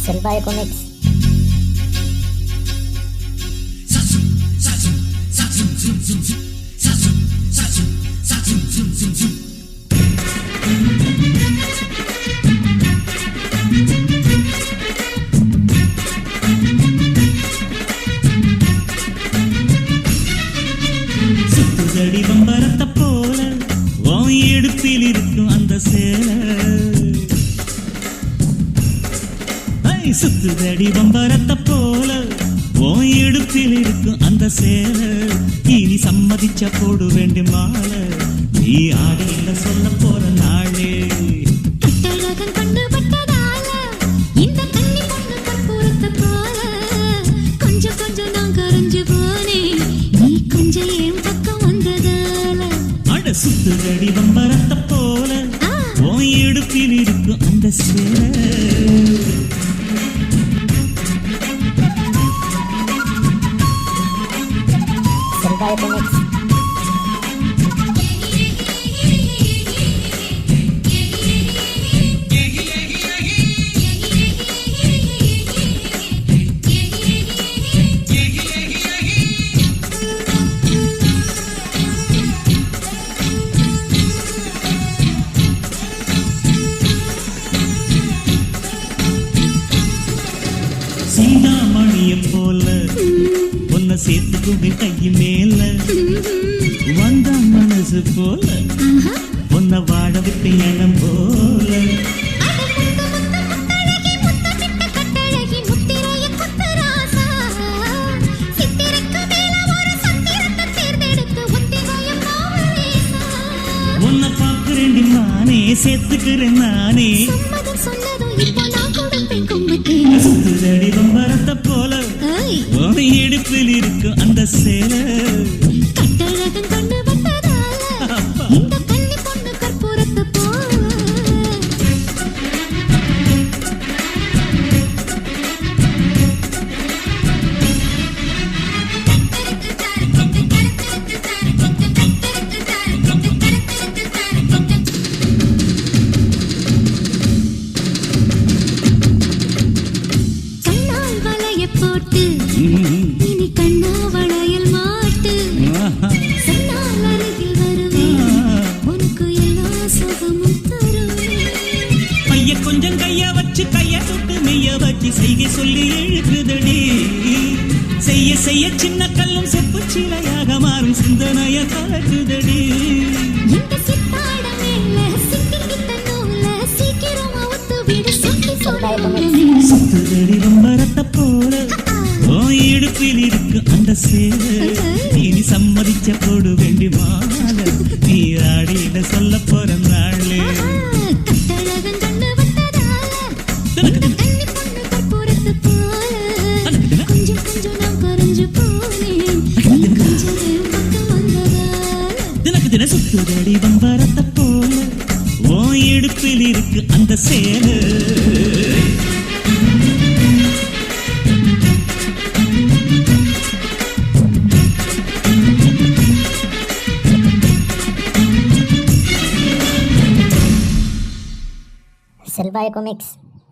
Silvia Comics. சுத்துதடி பம்பரத்தை போல உன் இடுப்பில் இருக்கும் அந்த சேலை. சுத்துதடி பம்பரத்தை போல உன் இடுப்பில் இருக்கும் அந்த சேலை. இனி சம்மதிச்ச போடு வேண்டும் மாலை. நீ ஆடியில சொல்ல போற நாளே சுத்துதடி பம்பரத்தை போல உன் இடுப்பில் இருக்கும் அந்த சேலை. Silvia Comics. சீதாமணிய போல உன்னை சேர்த்துக்குவே கைய மேல. வந்த மனசு போல உன்னை வாழ விட்டு எண்ணம் போல. உன்னை பார்க்கிறேன் நானே சேர்த்துக்கிறேன் நானே. சுத்துதடி பம்பரத்தை போல உன் இடுப்பில் இருக்கும் அந்த சேலை. இனி கண்ணா வளையல் மாட்டு சொன்னால் அருகில் வருவேன் உனக்கு எல்லா சுகமும் தருவேன். பைய கொஞ்சம் கைய வச்சு கைய தொட்டு மெய்ய வச்சு செய்கை சொல்லி எழுக்குதடி. செய்ய செய்ய சின்ன கல்லும் செப்பு சிலையாக மாறும் சிந்தனைய கலக்குதடி. இந்த சித்தாட மேல சிக்கிக்கிட்ட நூல சீக்கிரமா ஒத்து விடு சுத்தி சொல்லுவேன். சுத்துதடி பம்பரத்தை போல உன் இடுப்பில் இருக்கு அந்த சேலை. இனி சம்மதிச்ச போடு வேண்டி மாலை. நீ ஆடியில சொல்ல போற நாளே தின சுத்துதடி பம்பரத்தை போல உன் இடுப்பில் இருக்கு அந்த சேலை. Silvia Comics.